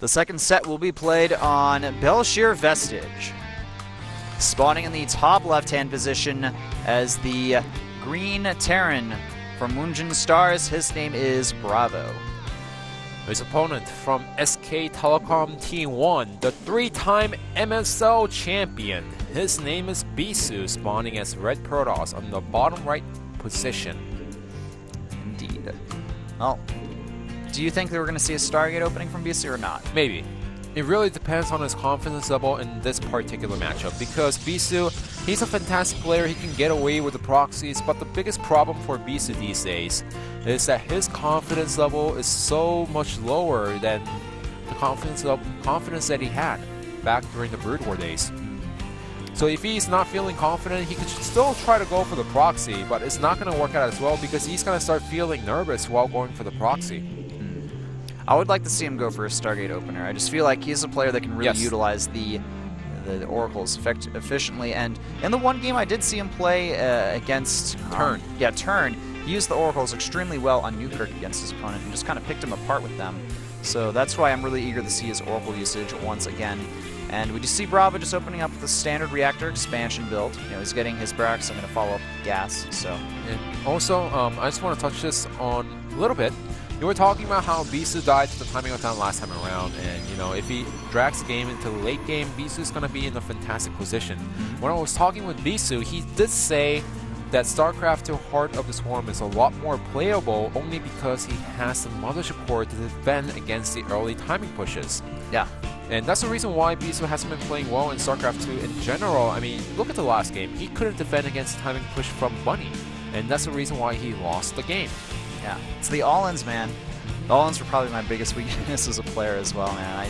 The second set will be played on Bel'Shir Vestige. Spawning in the top left-hand position as the green Terran from WOONGJIN Stars. His name is BrAvO. His opponent from SK Telecom T1, the 3-time MSL champion. His name is Bisu, spawning as Red Protoss on the bottom right position. Indeed. Well, do you think that we're going to see a Stargate opening from Bisu or not? Maybe. It really depends on his confidence level in this particular matchup, because Bisu, he's a fantastic player, he can get away with the proxies, but the biggest problem for Bisu these days is that his confidence level is so much lower than the confidence that he had back during the Brood War days. So if he's not feeling confident, he could still try to go for the proxy, but it's not going to work out as well because he's going to start feeling nervous while going for the proxy. I would like to see him go for a Stargate opener. I just feel like he's a player that can really utilize the oracles efficiently. And in the one game I did see him play against Turn. Turn. He used the oracles extremely well on Newkirk against his opponent and just kind of picked him apart with them. So that's why I'm really eager to see his oracle usage once again. And we just see BrAvO just opening up with a standard reactor expansion build. You know, he's getting his barracks. I'm going to follow up with gas. So. And also, I just want to touch this on a little bit. You were talking about how Bisu died to the timing of time last time around, and you know, if he drags the game into the late game, Bisu's going to be in a fantastic position. When I was talking with Bisu, he did say that Starcraft2 Heart of the Swarm is a lot more playable only because he has the Mothership Core to defend against the early timing pushes. Yeah. And that's the reason why Bisu hasn't been playing well in Starcraft2 in general. I mean, look at the last game. He couldn't defend against the timing push from Bunny, and that's the reason why he lost the game. Yeah, it's the all-ins, man. The all-ins were probably my biggest weakness as a player as well, man.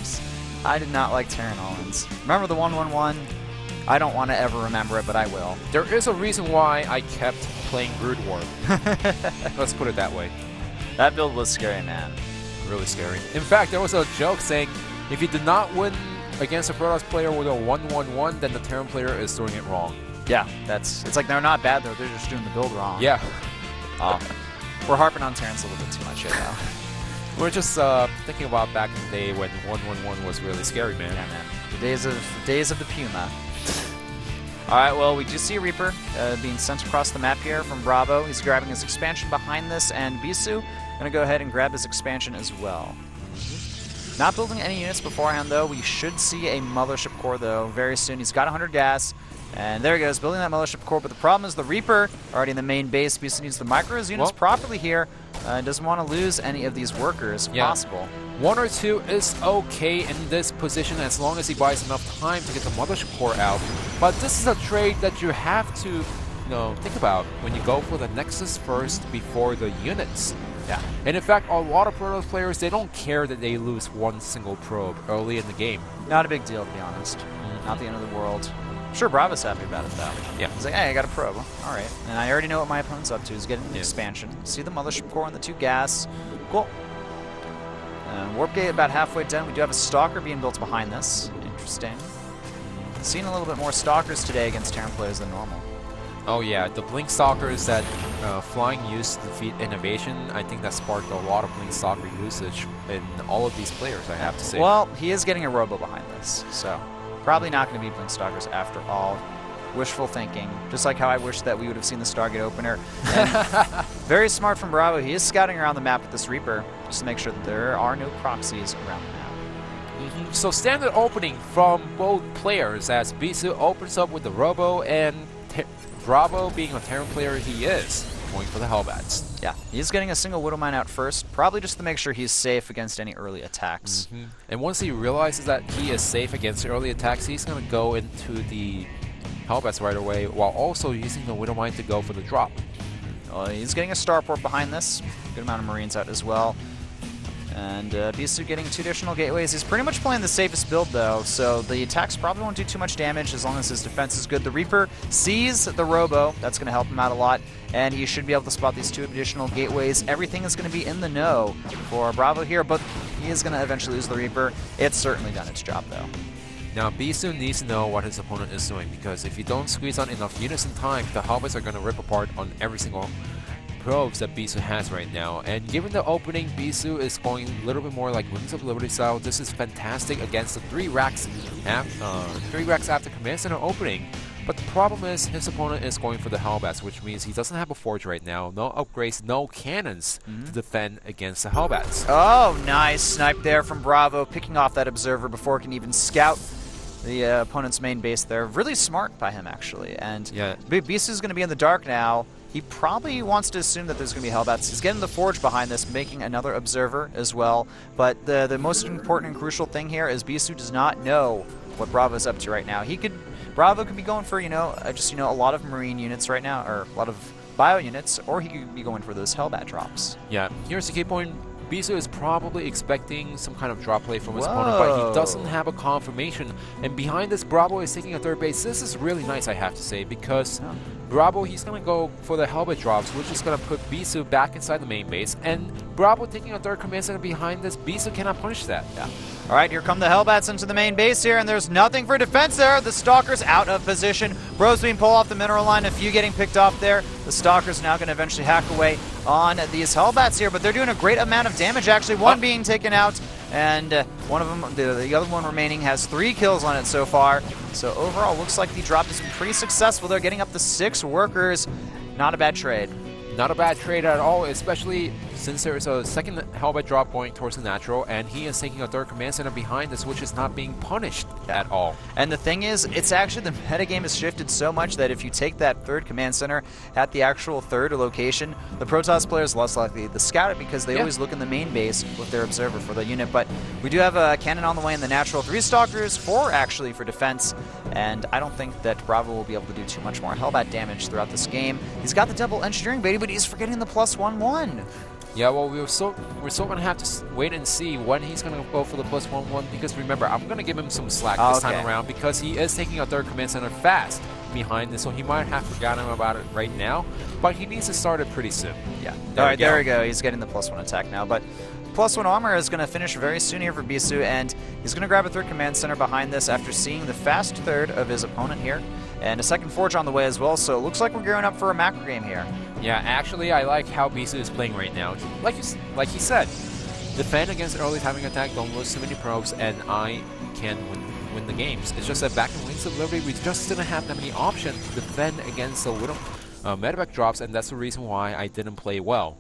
I did not like Terran all-ins. Remember the 1-1-1? I don't want to ever remember it, but I will. There is a reason why I kept playing Brood War. Let's put it that way. That build was scary, man. Really scary. In fact, there was a joke saying, if you did not win against a Protoss player with a 1-1-1, then the Terran player is doing it wrong. Yeah, it's like they're not bad though, they're just doing the build wrong. Yeah. We're harping on Terrans a little bit too much right now. We're just thinking about back in the day when 1-1-1 was really scary, man. Yeah, man. The days of the Puma. Alright, well, we do see a Reaper being sent across the map here from BrAvO. He's grabbing his expansion behind this, and Bisu going to go ahead and grab his expansion as well. Not building any units beforehand, though. We should see a Mothership Core, though, very soon. He's got 100 gas. And there he goes, building that Mothership Core, but the problem is the Reaper already in the main base. Bisu needs to micro his units properly here. Doesn't want to lose any of these workers if possible. 1 or 2 is okay in this position as long as he buys enough time to get the Mothership Core out. But this is a trade that you have to think about when you go for the Nexus first before the units. Yeah. And in fact, a lot of Protoss players, they don't care that they lose one single probe early in the game. Not a big deal, to be honest. Not the end of the world. I'm sure BrAvo's happy about it, though. Yeah. He's like, hey, I got a probe. All right. And I already know what my opponent's up to. He's getting the expansion. See the Mothership Core and the 2 gas. Cool. Warp Gate about halfway done. We do have a Stalker being built behind this. Interesting. Seeing a little bit more Stalkers today against Terran players than normal. Oh yeah, the Blink Stalkers that Flying used to defeat Innovation, I think that sparked a lot of Blink Stalker usage in all of these players, I have to say. Well, he is getting a Robo behind this, so probably not going to be Blink Stalkers after all. Wishful thinking, just like how I wish that we would have seen the Stargate opener. And very smart from BrAvO. He is scouting around the map with this Reaper, just to make sure that there are no proxies around the map. So standard opening from both players as Bisu opens up with the Robo and BrAvO, being a Terran player he is, going for the Hellbats. Yeah, he's getting a single Widowmine out first, probably just to make sure he's safe against any early attacks. And once he realizes that he is safe against early attacks, he's going to go into the Hellbats right away, while also using the Widowmine to go for the drop. He's getting a Starport behind this. Good amount of Marines out as well. And Bisu getting 2 additional gateways. He's pretty much playing the safest build, though, so the attacks probably won't do too much damage as long as his defense is good. The Reaper sees the Robo. That's going to help him out a lot, and he should be able to spot these 2 additional gateways. Everything is going to be in the know for BrAvO here, but he is going to eventually lose the Reaper. It's certainly done its job, though. Now, Bisu needs to know what his opponent is doing, because if you don't squeeze on enough units in time, the Hellbats are going to rip apart on every single probes that Bisu has right now. And given the opening, Bisu is going a little bit more like Wings of Liberty style. This is fantastic against the 3 racks after Command Center opening. But the problem is his opponent is going for the Hellbats, which means he doesn't have a Forge right now, no upgrades, no cannons to defend against the Hellbats. Oh, nice snipe there from BrAvO, picking off that Observer before it can even scout the opponent's main base there. Really smart by him, actually. And yeah. Bisu's going to be in the dark now. He probably wants to assume that there's going to be Hellbats. He's getting the Forge behind this, making another Observer as well. But the most important and crucial thing here is Bisu does not know what BrAvO's up to right now. BrAvO could be going for, just a lot of Marine units right now, or a lot of Bio units, or he could be going for those Hellbat drops. Yeah, here's the key point. Bisu is probably expecting some kind of drop play from his opponent, but he doesn't have a confirmation. And behind this, BrAvO is taking a third base. This is really nice, I have to say, because BrAvO, he's going to go for the Hellbat drops, which is going to put Bisu back inside the main base. And BrAvO taking a third command center behind this, Bisu cannot punish that. Yeah. All right, here come the Hellbats into the main base here, and there's nothing for defense there. The Stalker's out of position. Bro's being pulled off the mineral line, a few getting picked off there. The Stalker's now going to eventually hack away on these Hellbats here, but they're doing a great amount of damage, actually. One being taken out, and one of them, the other one remaining, has 3 kills on it so far. So overall, looks like the drop has been pretty successful. They're getting up to 6 workers. Not a bad trade. Not a bad trade at all, especially since there is a second Hellbat drop going towards the natural, and he is taking a third command center behind this, which is not being punished at all. And the thing is, it's actually, the metagame has shifted so much that if you take that third command center at the actual third location, the Protoss player is less likely to scout it because they always look in the main base with their Observer for the unit. But we do have a cannon on the way in the natural, 3 Stalkers, 4 actually for defense, and I don't think that BrAvO will be able to do too much more Hellbat damage throughout this game. He's got the double engineering bait, but he's forgetting the +1/1. Yeah, well, we're still going to have to wait and see when he's going to go for the +1/1, because remember, I'm going to give him some slack this time around, because he is taking a third command center fast behind this, so he might have forgotten about it right now, but he needs to start it pretty soon. Yeah. All right, there we go. He's getting the +1 attack now, but +1 armor is going to finish very soon here for Bisu, and he's going to grab a third command center behind this after seeing the fast third of his opponent here, and a second Forge on the way as well, so it looks like we're gearing up for a macro game here. Yeah, actually, I like how Bisu is playing right now. Like he said, defend against early timing attack, don't lose too many probes, and I can win the games. It's just that back in Wings of Liberty, we just didn't have that many options to defend against the little medevac drops, and that's the reason why I didn't play well.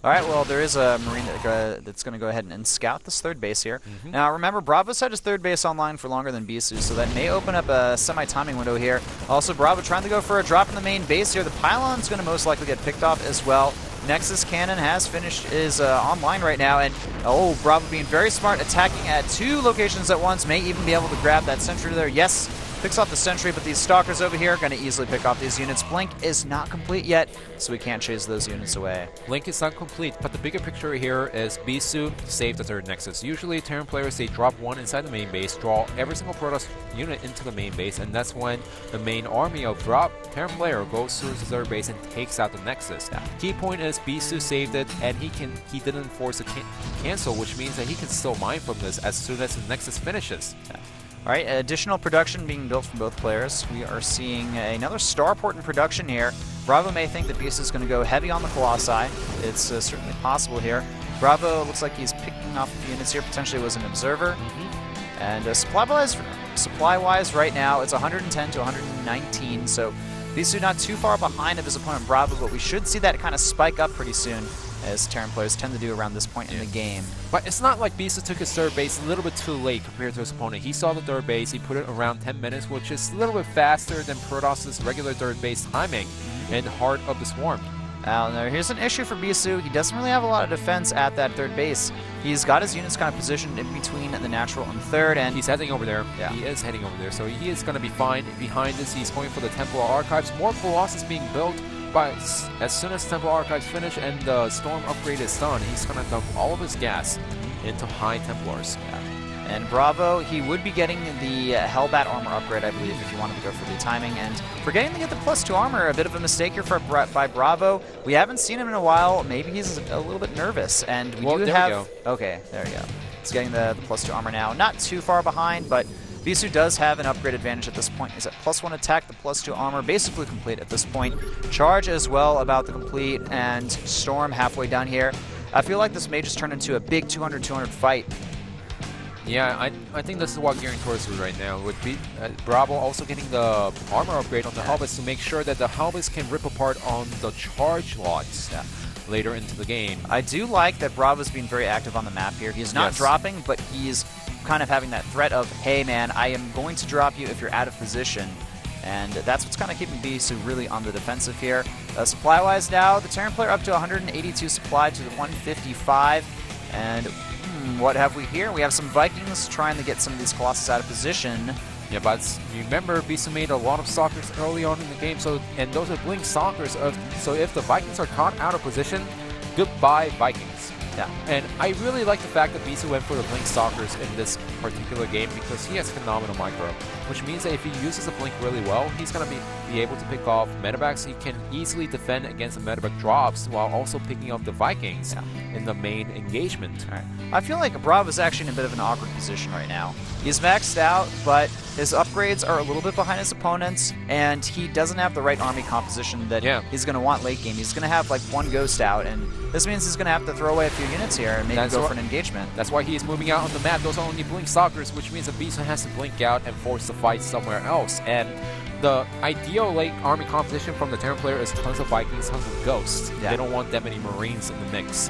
All right, well, there is a Marine that's going to go ahead and scout this third base here. Now, remember, BrAvO's had his third base online for longer than Bisu, so that may open up a semi-timing window here. Also, BrAvO trying to go for a drop in the main base here. The pylon's going to most likely get picked off as well. Nexus Cannon has finished, is online right now, and BrAvO being very smart, attacking at 2 locations at once, may even be able to grab that sentry there. Yes, picks off the sentry, but these Stalkers over here are going to easily pick off these units. Blink is not complete yet, so we can't chase those units away. Blink is not complete, but the bigger picture here is Bisu saved the third Nexus. Usually, Terran players, they drop 1 inside the main base, draw every single Protoss unit into the main base, and that's when the main army of Terran player goes to the third base and takes out the Nexus. Key point is Bisu saved it, and he didn't force a cancel, which means that he can still mine from this as soon as the Nexus finishes. All right, additional production being built from both players. We are seeing another starport in production here. BrAvO may think that Bisu is going to go heavy on the Colossi. It's certainly possible here. BrAvO looks like he's picking off the units here. Potentially was an Observer. And supply-wise right now, it's 110 to 119. So Bisu not too far behind of his opponent BrAvO, but we should see that kind of spike up pretty soon, as Terran players tend to do around this point in the game. But it's not like Bisu took his third base a little bit too late compared to his opponent. He saw the third base, he put it around 10 minutes, which is a little bit faster than Protoss's regular third base timing in the heart of the swarm. Now, here's an issue for Bisu. He doesn't really have a lot of defense at that third base. He's got his units kind of positioned in between the natural and third, and he's heading over there. Yeah. He is heading over there, so he is going to be fine. Behind this, he's going for the Templar Archives. More Colossus being built. But as soon as Temple Archives finish and the Storm upgrade is done, he's going to dump all of his gas into High Templars. And BrAvO, he would be getting the Hellbat armor upgrade, I believe, if you wanted to go for the timing. And forgetting to get the +2 armor, a bit of a mistake here by BrAvO. We haven't seen him in a while. Maybe he's a little bit nervous. And we do have... Okay, there we go. He's getting the +2 armor now. Not too far behind, but Bisu does have an upgrade advantage at this point. He's at +1 attack, the +2 armor, basically complete at this point. Charge as well, about to complete, and Storm halfway done here. I feel like this may just turn into a big 200-200 fight. Yeah, I think this is what gearing towards right now. With BrAvO also getting the armor upgrade on the helmets to make sure that the helmets can rip apart on the charge lots later into the game. I do like that BrAvO's being very active on the map here. He's not dropping, but he's kind of having that threat of, hey man, I am going to drop you if you're out of position. And that's what's kind of keeping Bisu really on the defensive here. Supply-wise now, the Terran player up to 182 supply to 155. And what have we here? We have some Vikings trying to get some of these Colossus out of position. Yeah, but remember, Bisu made a lot of stalkers early on in the game, and those are blink stalkers. So if the Vikings are caught out of position, goodbye Vikings. Yeah. And I really like the fact that Bisu went for the blink stalkers in this particular game because he has phenomenal micro, which means that if he uses the blink really well, he's going to be able to pick off medevacs. He can easily defend against the medevac drops while also picking up the Vikings in the main engagement. All right. I feel like BrAvO is actually in a bit of an awkward position right now. He's maxed out, but his upgrades are a little bit behind his opponents, and he doesn't have the right army composition that he's going to want late game. He's going to have like one ghost out, and this means he's going to have to throw away a few units here and maybe go for an engagement. That's why he's moving out on the map. Those are only blink stalkers, which means that Bisu has to blink out and force the fight somewhere else. And the ideal late army composition from the Terran player is tons of Vikings, tons of ghosts. Yeah. They don't want that many Marines in the mix.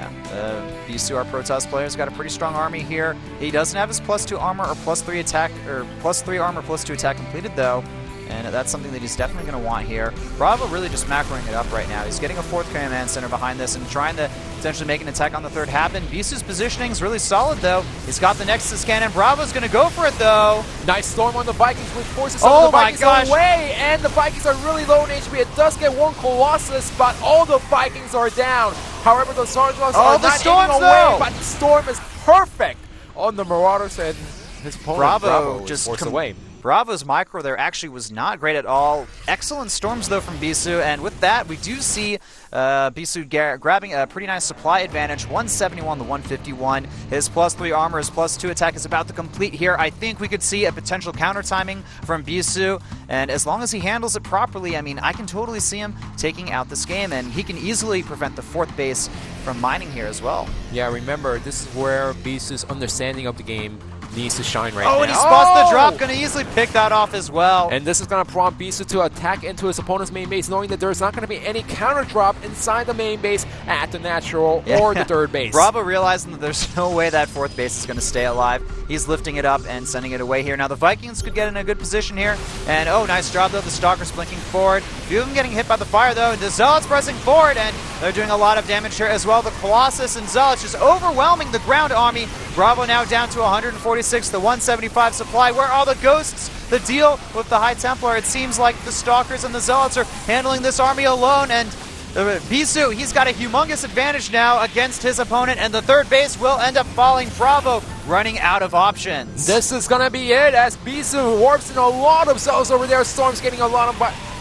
Bisu, our Protoss player, has got a pretty strong army here. He doesn't have his +2 armor or +3 attack, or +3 armor, +2 attack completed though. And that's something that he's definitely going to want here. BrAvO really just macroing it up right now. He's getting a 4th command center behind this and trying to potentially make an attack on the 3rd happen. Bisu's positioning is really solid, though. He's got the Nexus cannon. BrAvO's going to go for it, though. Nice storm on the Vikings, which forces some of the Vikings away. And the Vikings are really low in HP. It does get one Colossus, but all the Vikings are down. However, the Sarge are not aiming away, but the storm is perfect on the Marauders, and his opponent BrAvO just forced away. BrAvO's micro there actually was not great at all. Excellent storms, though, from Bisu, and with that, we do see Bisu grabbing a pretty nice supply advantage, 171 to 151. His +3 armor, his +2 attack is about to complete here. I think we could see a potential counter timing from Bisu, and as long as he handles it properly, I mean, I can totally see him taking out this game, and he can easily prevent the 4th base from mining here as well. Yeah, remember, this is where Bisu's understanding of the game needs to shine right now. And he spots the drop, going to easily pick that off as well. And this is going to prompt Bisu to attack into his opponent's main base, knowing that there's not going to be any counter drop inside the main base at the natural or the 3rd base. BrAvO realizing that there's no way that 4th base is going to stay alive. He's lifting it up and sending it away here. Now the Vikings could get in a good position here. And nice job though, the Stalker's blinking forward. A few of them getting hit by the fire though. The Zealots pressing forward, and they're doing a lot of damage here as well. The Colossus and Zealots just overwhelming the ground army. BrAvO now down to 146 to 175 supply. Where are the ghosts? The deal with the High Templar. It seems like the Stalkers and the Zealots are handling this army alone, and Bisu, he's got a humongous advantage now against his opponent, and the 3rd base will end up falling. BrAvO running out of options. This is going to be it as Bisu warps in a lot of cells over there. Storm's getting a lot of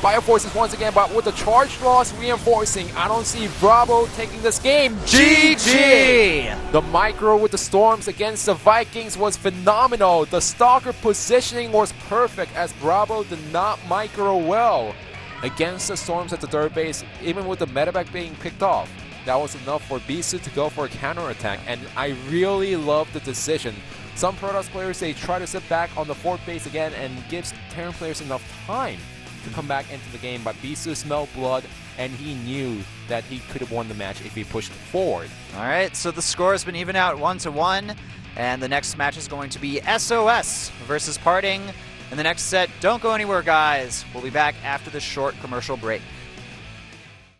Bioforces once again, but with the charge loss reinforcing, I don't see BrAvO taking this game. GG! The micro with the storms against the Vikings was phenomenal. The Stalker positioning was perfect as BrAvO did not micro well against the storms at the 3rd base, even with the medevac being picked off. That was enough for Bisu to go for a counterattack, and I really love the decision. Some Protoss players, they try to sit back on the 4th base again and gives Terran players enough time to come back into the game, but Bisu smelled blood, and he knew that he could have won the match if he pushed forward. All right, so the score has been even out 1-1, and the next match is going to be SOS versus Parting in the next set. Don't go anywhere, guys. We'll be back after this short commercial break.